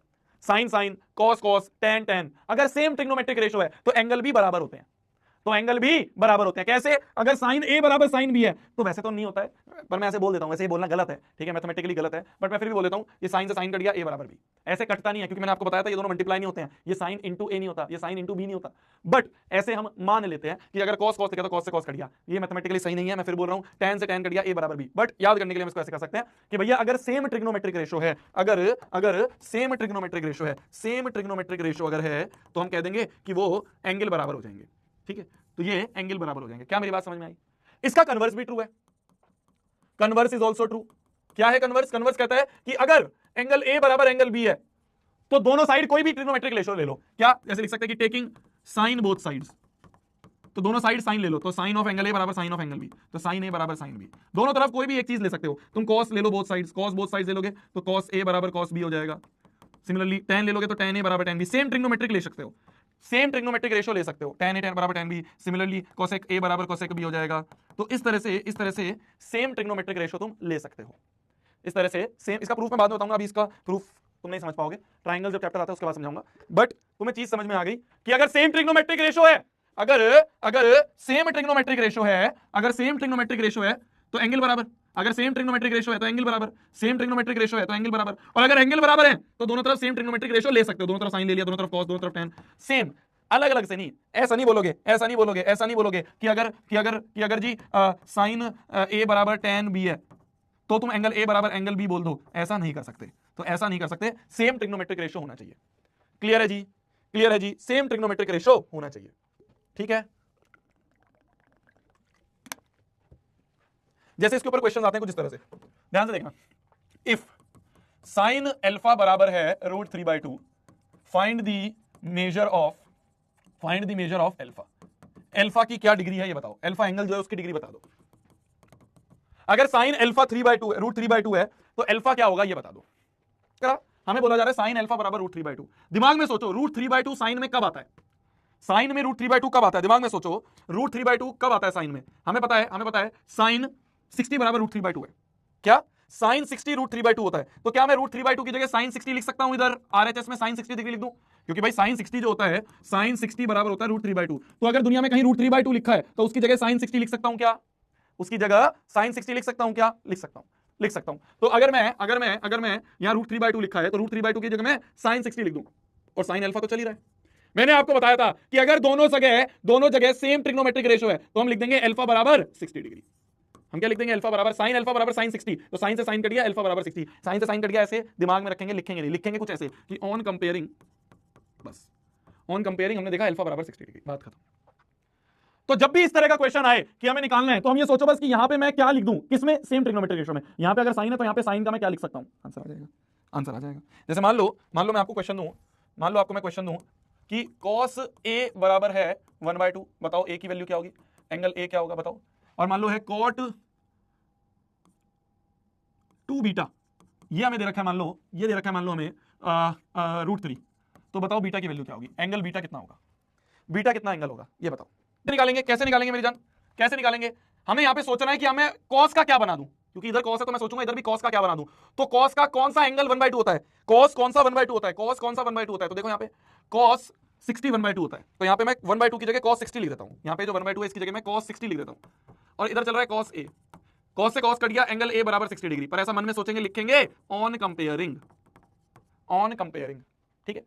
साइन cos tan, अगर सेम ट्रिग्नोमेट्रिक रेशियो है, तो एंगल भी बराबर होते हैं, कैसे? अगर साइन ए बराबर साइन बी है, तो वैसे तो नहीं होता है, पर मैं ऐसे बोल देता हूं, वैसे ही बोलना गलत है, ठीक है, मैथमेटिकली गलत है, बट मैं फिर भी बोल देता हूं, ये साइन से साइन कट गया, ए बराबर बी, ऐसे कटता नहीं है, क्योंकि मैंने आपको बताया था ये दोनों मल्टीप्लाई नहीं होते हैं, ये साइन इंटू ए नहीं होता, ये साइन इंटू बी नहीं होता, बट ऐसे हम मान लेते हैं कि अगर cos लिखा तो cos से cos कट गया, ये मैथमेटिकली सही नहीं है। मैं फिर बोल रहा हूं tan से tan कट गया, ए बराबर बी, बट याद करने के लिए हम इसको ऐसे कर सकते हैं कि भैया अगर सेम ट्रिग्नोमेट्रिक रेशियो है, अगर सेम ट्रिग्नोमेट्रिक रेशियो अगर है, तो हम कह देंगे कि वो एंगल बराबर हो जाएंगे। ठीक है, तो ये एंगल बराबर हो जाएंगे। क्या मेरी बात समझ में आई? इसका कन्वर्स भी ट्रू है, कन्वर्स इज ऑल्सो ट्रू। क्या है कन्वर्स? कन्वर्स कहता है कि अगर एंगल ए बराबर एंगल बी है, तो दोनों साइड कोई भी ट्रिग्नोमेट्रिक रेशियो ले लो। क्या ऐसे लिख सकते हैं कि टेकिंग साइन बोथ साइड्स, तो दोनों साइड साइन ले लो, तो साइन ऑफ एंगल ए बराबर साइन ऑफ एंगल बी, तो साइन ए बराबर साइन बी। दोनों तरफ कोई भी एक चीज ले सकते हो, तुम cos ले लो both sides, cos both sides ले लोगे तो cos ए बराबर cos बी हो जाएगा। सिमिलरली tan ले लोगे तो tan ए बराबर tan बी, सेम ट्रिग्नोमेट्रिक ले सकते हो, सेम ट्रिग्नोमेट्रिक रेशियो ले सकते हो, tan ए बराबर tan बी, सिमिलरली cosec ए बराबर cosec बी हो जाएगा। तो इस तरह से सेम ट्रिग्नोमेट्रिक रेशियो तुम ले सकते हो, इस तरह से सेम। इसका प्रूफ मैं बाद में बताऊंगा, अभी इसका प्रूफ तुम नहीं समझ पाओगे, ट्रायंगल जब चैप्टर आता है उसके बाद समझाऊंगा, बट तुम्हें चीज समझ में आ गई कि अगर सेम ट्रिग्नोमेट्रिक रेशियो है, अगर सेम ट्रिग्नोमेट्रिक रेशियो है तो एंगल बराबर, अगर सेम ट्रिग्नोमेट्रिक रेशियो है तो एंगल बराबर, सेम ट्रिग्नोमेट्रिक रेशियो है तो एंगल बराबर, और अगर एंगल बराबर है तो दोनों तरफ सेम ट्रिग्नोमेट्रिक रेशियो ले सकते हो, दोनों तरफ साइन ले लिया, दोनों तरफ cos, दोनों तरफ tan, सेम, अलग अलग से नहीं। ऐसा नहीं बोलोगे कि अगर जी साइन ए बराबर tan बी है तो तुम एंगल ए बराबर एंगल बी बोल दो, ऐसा नहीं कर सकते, सेम ट्रिग्नोमेट्रिक रेशियो होना चाहिए। क्लियर है जी, सेम ट्रिग्नोमेट्रिक रेशियो होना चाहिए। ठीक है, जैसे इसके ऊपर क्वेश्चन आते हैं कुछ इस तरह से, ध्यान से देखना। इफ साइन अल्फा बराबर है √3/2, find the measure of alpha. Alpha की क्या डिग्री है ये बताओ, अल्फा एंगल जो है उसकी डिग्री बता दो। अगर साइन अल्फा √3/2 है तो अल्फा क्या होगा ये बता दो। करा, हमें बोला जा रहा है साइन अल्फा बराबर √3/2। दिमाग में सोचो √3/2 साइन में कब आता है? साइन में √3/2 कब आता है? दिमाग में सोचो √3/2 कब आता है साइन में? हमें पता है साइन 60 बराबर √3/2 है। क्या साइन 60 √3/2 होता है? तो क्या मैं √3/2 की जगह साइन 60 लिख सकता हूं इधर आरएचएस में साइन 60 डिग्री लिख दूं? क्योंकि भाई साइन 60 जो होता है साइन 60 बराबर होता है √3/2। तो अगर दुनिया में कहीं √3/2 लिखा है तो उसकी जगह साइन 60 लिख सकता हूं क्या? उसकी जगह साइन 60 लिख सकता हूं क्या? लिख सकता हूं। तो अगर मैं यहां √3/2 लिखा है तो √3/2 की जगह मैं साइन 60 लिख दूं और साइन अल्फा तो चल ही रहा है। मैंने आपको बताया था कि अगर दोनों जगह सेम ट्रिग्नोमेट्रिक रेशियो है तो हम लिख देंगे अल्फा बराबर 60 डिग्री। हम क्या लिख देंगे? अल्फा बराबर साइन 60। तो साइन से साइन कट गया, अल्फा बराबर 60। साइन से साइन कट गया, ऐसे दिमाग में रखेंगे, लिखेंगे नहीं, लिखेंगे कुछ ऐसे कि ऑन कंपेयरिंग, बस ऑन कंपेयरिंग हमने देखा अल्फा बराबर 60 डिग्री, बात खत्म। तो जब भी इस तरह का क्वेश्चन आए कि हमें निकालना है तो हम ये सोचो बस कि यहां पे मैं क्या लिख दूं, किसमें? सेम ट्रिग्नोमेट्रिक रेशियो में। यहां पे अगर साइन है तो यहां पे साइन का मैं क्या लिख सकता हूं? आंसर आ जाएगा। जैसे मान लो मैं आपको क्वेश्चन दूं कि cos a बराबर है 1/2। बताओ a की वैल्यू क्या होगी? एंगल a क्या होगा बताओ? और मान लो है cot 2 बीटा, ये हमें दे रखा है, मान लो हमें √3। तो बताओ बीटा की वैल्यू क्या होगी? एंगल बीटा कितना होगा? बीटा कितना एंगल होगा ये बताओ। निकालेंगे, कैसे निकालेंगे मेरी जान? कैसे निकालेंगे? हमें यहां पे सोचना है कि हमें cos का क्या बना दूं, क्योंकि इधर cos है तो मैं सोचूंगा इधर भी cos का क्या बना दूं। तो cos का कौन सा एंगल 1/2 होता है? cos कौन सा 1/2 होता है? cos कौन सा 1/2 होता है? तो देखो यहां पे cos 60 1/2 होता है। तो यहां पे मैं 1/2 की जगह cos 60 लिख देता हूं। यहां पे जो 1/2 है इसकी जगह मैं cos 60 लिख देता हूं। और इधर चल रहा है cos a, cos से cos कट गया, एंगल a बराबर 60 डिग्री। पर ऐसा मन में सोचेंगे, लिखेंगे ऑन कंपेयरिंग, ठीक है।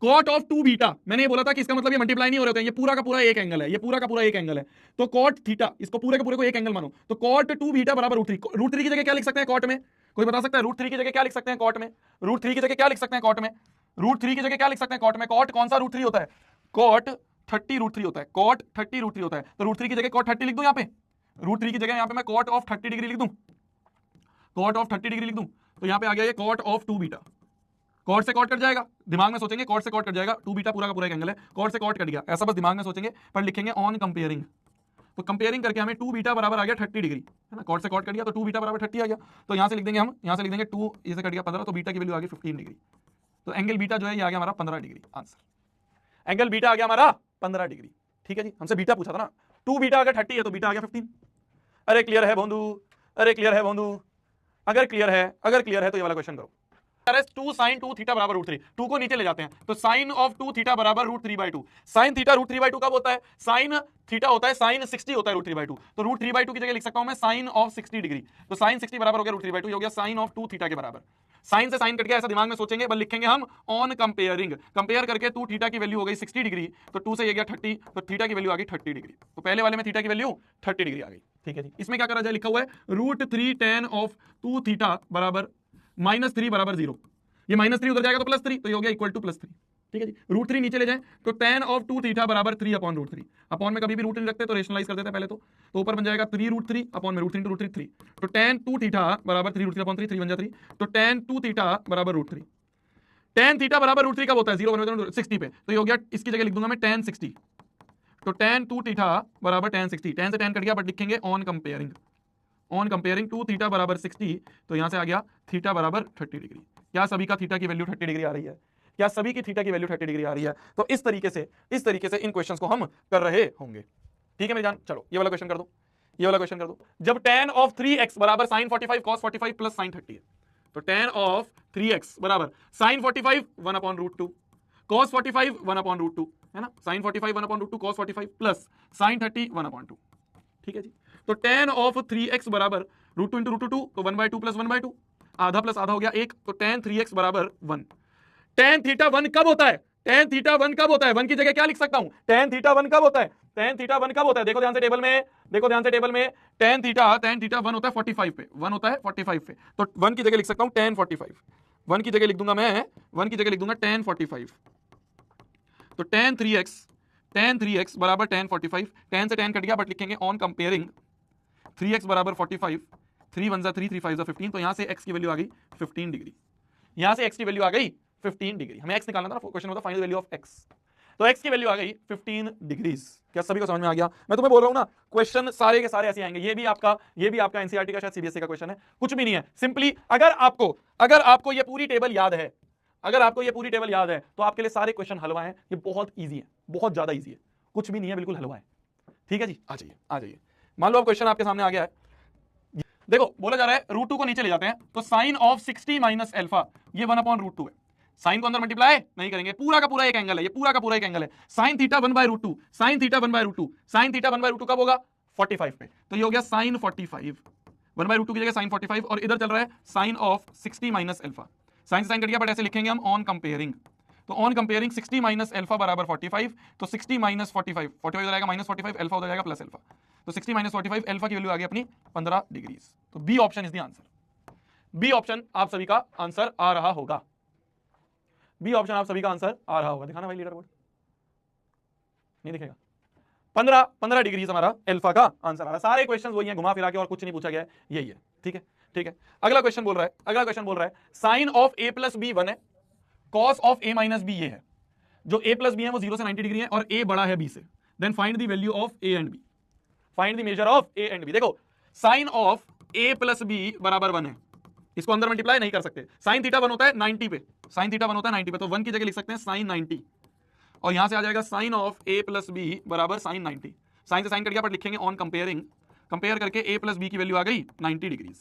cot ऑफ 2 बीटा, मैंने ये बोला था कि इसका मतलब ये मल्टीप्लाई नहीं हो रहे होते हैं, ये पूरा का पूरा एक एंगल है, ये पूरा का पूरा एक एंगल है। तो cot थीटा, इसको पूरे के पूरे को एक एंगल मानो, तो cot 2 बीटा बराबर √3 की जगह क्या लिख सकते हैं cot में? कोई बता सकता है √3 की जगह क्या लिख सकते हैं cot में? √3 की जगह क्या लिख सकते हैं cot में? √3 की जगह क्या लिख सकते हैं cot में? cot कौन सा √3 होता है? cot 30 √3 होता है। cot 30 √3 होता है। तो √3 की जगह cot 30 लिख दूं, यहां पे √3 की जगह यहां पे मैं cot ऑफ 30 डिग्री लिख दूं, cot ऑफ 30 डिग्री लिख दूं। तो यहां पे आ गया ये cot ऑफ 2 बीटा। कॉट से कॉट कट जाएगा, दिमाग में सोचेंगे कॉट से कॉट कट जाएगा, 2 बीटा पूरा का पूरा एक एंगल है, कॉट से कॉट कट गया, ऐसा बस दिमाग में सोचेंगे, पर लिखेंगे ऑन कंपेयरिंग। तो कंपेयरिंग करके हमें 2 बीटा बराबर आ गया 30 डिग्री, है ना। कॉट से कॉट कट गया तो 2 बीटा बराबर 30 आ गया। तो यहां से लिख देंगे 2, इसे कट गया 15, तो बीटा की वैल्यू आ गई 15 डिग्री। तो एंगल बीटा जो है ये आ गया हमारा 15 डिग्री। आंसर एंगल बीटा आ गया हमारा 15 डिग्री। ठीक है जी, हमसे बीटा पूछा था ना, 2 बीटा अगर 30 है तो बीटा आ गया 15। अरे क्लियर है बोंदू? अगर क्लियर है तो ये वाला क्वेश्चन करो। 2 sin 2 थीटा बराबर √3, 2 को नीचे ले जाते हैं तो sin ऑफ 2 थीटा बराबर √3/2। sin थीटा √3/2 कब होता है? sin थीटा होता है sin 60 होता है √3/2। तो √3/2 की जगह लिख सकता हूं मैं sin ऑफ 60 डिग्री। तो sin 60 बराबर हो गया √3/2, हो गया sin ऑफ 2 थीटा के बराबर। साइन से साइन कट गया, ऐसा दिमाग में सोचेंगे, बस लिखेंगे हम ऑन कंपेयरिंग। कंपेयर करके 2 थीटा की वैल्यू हो गई 60 डिग्री, तो 2 से ये गया 30, तो थीटा की वैल्यू आ गई 30 डिग्री। तो पहले वाले में थीटा की वैल्यू 30 डिग्री आ गई। ठीक है जी, इसमें क्या करा जाए? लिखा हुआ है √3 tan ऑफ 2 थीटा बराबर -3 बराबर 0। ये -3 उधर जाएगा तो +3, तो ये हो गया इक्वल टू +3। ठीक है जी, √3 नीचे ले जाएं तो tan ऑफ 2 थीटा बराबर 3/√3। अपॉन में कभी भी रूट नहीं रखते तो रेशनलाइज कर देते हैं पहले तो ऊपर बन जाएगा 3√3 अपॉन में √3 × 3। तो tan 2 थीटा बराबर 3√3/3, 3 बन जाए 3। तो tan 2 थीटा बराबर √3। tan थीटा बराबर √3 कब होता है? 0 60 पे, तो ये हो गया, इसकी जगह लिख दूंगा मैं tan 60। तो tan 2 थीटा बराबर tan 60, tan से tan कट गया, बट लिखेंगे ऑन कंपेयरिंग। 2 थीटा बराबर 60, तो यहां से आ गया थीटा बराबर 30 डिग्री। क्या सभी का थीटा की वैल्यू 30 डिग्री आ रही है? क्या सभी की थीटा की वैल्यू 30 डिग्री आ रही है? तो इस तरीके से इन क्वेश्चंस को हम कर रहे होंगे। ठीक है मेरी जान, चलो ये वाला क्वेश्चन कर दो। जब tan ऑफ 3x बराबर sin 45 cos 45 प्लस sin 30 है, तो tan ऑफ 3x बराबर sin 45 1/√2 cos 45 1/√2, है ना। sin 45 1/√2 cos 45 plus sin 30 1/2। ठीक है जी, तो tan ऑफ 3x बराबर √2 × √2, तो 1/2 प्लस 1/2, आधा प्लस आधा हो गया 1, तो tan 3x बराबर 1। tan थीटा 1 कब होता है? tan थीटा 1 कब होता है? 1 की जगह क्या लिख सकता हूं? tan थीटा 1 कब होता है? tan थीटा 1 कब होता है? देखो ध्यान से टेबल में, tan थीटा 1 होता है 45 पे, 1 होता है 45 पे, तो 1 की जगह लिख सकता हूं tan 45। 1 की जगह लिख दूंगा मैं, 1 की जगह लिख दूंगा tan 45। तो tan 3x बराबर tan 45, tan से tan कट गया, बट लिखेंगे ऑन कंपेयरिंग 3x बराबर 45, 3 1 3 3 5 15, तो यहां से x की वैल्यू आ गई 15 डिग्री। यहां से x की वैल्यू आ गई 15 डिग्री। हमें x निकालना था ना, क्वेश्चन होता फाइनल वैल्यू ऑफ x, तो x की वैल्यू आ गई 15 डिग्रीज। क्या सभी को समझ में आ गया? मैं तुम्हें बोल रहा हूं ना, क्वेश्चन सारे के सारे ऐसे आएंगे। ये भी आपका एनसीईआरटी का शायद सीबीएसई का क्वेश्चन है, कुछ भी नहीं है। सिंपली अगर आपको ये पूरी टेबल याद है, अगर आपको ये पूरी टेबल याद है तो आपके लिए सारे क्वेश्चन हलवा हैं, ये बहुत ईजी है, बहुत ज्यादा ईजी है, कुछ भी नहीं है, बिल्कुल हलवा है। ठीक है जी, आ जाइए आ जाइए। मान लो अब क्वेश्चन आपके सामने आ गया है, देखो बोला जा रहा है √2 को नीचे ले जाते हैं, तो साइन ऑफ 60 माइनस अल्फा ये 1/√2 है। साइन को अंदर मल्टीप्लाई नहीं करेंगे, पूरा का पूरा एक एंगल है, ये पूरा का पूरा एक एंगल है। Sine theta 1/√2, sine theta 1/√2, sine theta 1/√2 कब होगा? 45 पे। तो ये हो गया साइन 45, 1/√2 की जगह साइन 45, और इधर चल रहा है sine of 60 minus alpha. Sine से साइन कट गया, बट ऐसे लिखेंगे हम ऑन कंपेयरिंग। तो ऑन कंपेयरिंग 60 माइनस अल्फा बराबर 45, तो 60 माइनस 45, 45 हो जाएगा माइनस 45, अल्फा हो जाएगा प्लस अल्फा। तो 60 माइनस 45, अल्फा की वैल्यू आ गई अपनी 15 डिग्री। तो B option is the answer. B option आप सभी का आंसर आ रहा होगा, बी ऑप्शन आप सभी का आंसर आ रहा होगा। दिखाना भाई लीडर बोर्ड, नहीं दिखेगा। 15 डिग्री हमारा अल्फा का आंसर आ रहा है। सारे क्वेश्चंस वही हैं, घुमा फिरा के, और कुछ नहीं पूछा गया है, यही है। ठीक है ठीक है। अगला क्वेश्चन बोल रहा है sine of a plus B 1 है, cos of a minus B ये है। जो a प्लस बी है वो 0 से 90 डिग्री है, और a बड़ा है b से। Then find the value of a and b, find the measure of a and b। देखो sine of a plus b बराबर 1 है, इसको अंदर मल्टीप्लाई नहीं कर सकते। साइन थीटा 1 होता है 90 पे, साइन थीटा 1 होता है 90 पे, तो 1 की जगह लिख सकते हैं साइन 90, और यहां से आ जाएगा sine of a plus b बराबर साइन 90। साइन से साइन कट गया, बट लिखेंगे ऑन कंपेयरिंग, कंपेयर करके a प्लस बी की वैल्यू आ गई 90 डिग्री,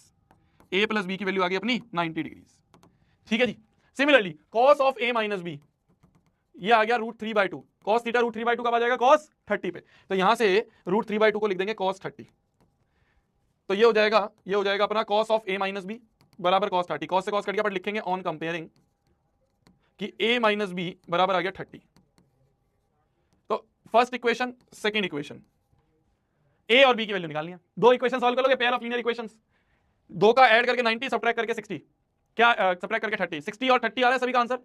a प्लस बी की वैल्यू आ गई अपनी 90 डिग्री। ठीक है जी। Similarly cos of a minus B, ये आ गया √3/2, कॉस थीटा √3/2 कब आ जाएगा? कॉस 30 पे। तो यहां से √3/2 को लिख देंगे कॉस 30, तो ये हो जाएगा अपना cos of a minus B बराबर कॉस 30। कॉस से कॉस कट गया, बट लिखेंगे ऑन कंपेयरिंग कि a माइनस बी बराबर आ गया 30। तो first equation, second equation, a और b की वैल्यू निकालनी है। दो इक्वेशन सॉल्व कर लोगे, पेयर ऑफ लीनियर इक्वेशंस, दो का ऐड करके 90, सब्ट्रैक्ट करके 60, क्या सब्ट्रैक्ट करके 30, 60 और 30 आ रहा है सभी का आंसर,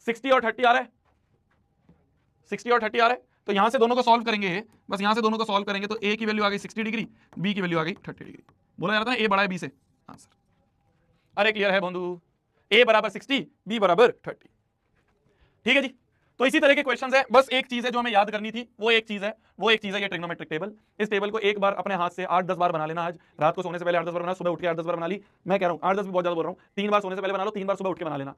60 और 30 आ रहा है, 60 और 30 आ रहा है। तो यहां से दोनों को सॉल्व करेंगे, बस यहां से दोनों को सॉल्व करेंगे, तो a की वैल्यू आ गई 60 डिग्री, b की वैल्यू आ गई 30 डिग्री। बोला जा रहा था ना a बड़ा है b से, आंसर। अरे क्लियर है बंधु, a बराबर 60, b बराबर 30। ठीक है जी। तो इसी तरह के क्वेश्चंस है, बस एक चीज है जो हमें याद करनी थी, वो एक चीज है ये ट्रिग्नोमेट्रिक टेबल। इस टेबल को एक बार अपने हाथ से 8-10 बार बना लेना। आज रात को सोने से पहले 8-10 बार बना, सुबह उठ के 8-10 बार बना ली। मैं कह रहा हूं 8-10 भी बहुत ज्यादा बोल रहा हूं, 3 बार सोने से पहले बना लो, 3 बार सुबह उठ के बना लेना।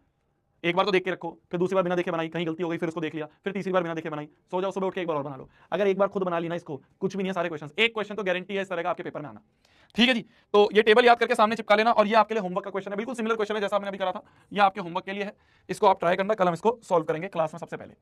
एक बार तो देख के रखो, फिर दूसरी बार बिना देखे बनाई, कहीं गलती हो गई, फिर उसको देख लिया, फिर तीसरी बार बिना देखे बनाई, सो जाओ, सुबह उठ के एक बार और बना लो। अगर एक बार खुद बना ली ना इसको, कुछ भी नहीं है सारे क्वेश्चन, एक क्वेश्चन तो गारंटी है इस तरह का आपके पेपर में आना। ठीक है जी। तो ये टेबल याद करके सामने चिपका लेना, और ये आपके लिए होमवर्क का क्वेश्चन है, बिल्कुल सिमिलर क्वेश्चन है जैसा मैंने अभी करा था, ये आपके होमवर्क के लिए है। इसको आप ट्राई करना, कल हम इसको सॉल्व करेंगे क्लास में सबसे पहले।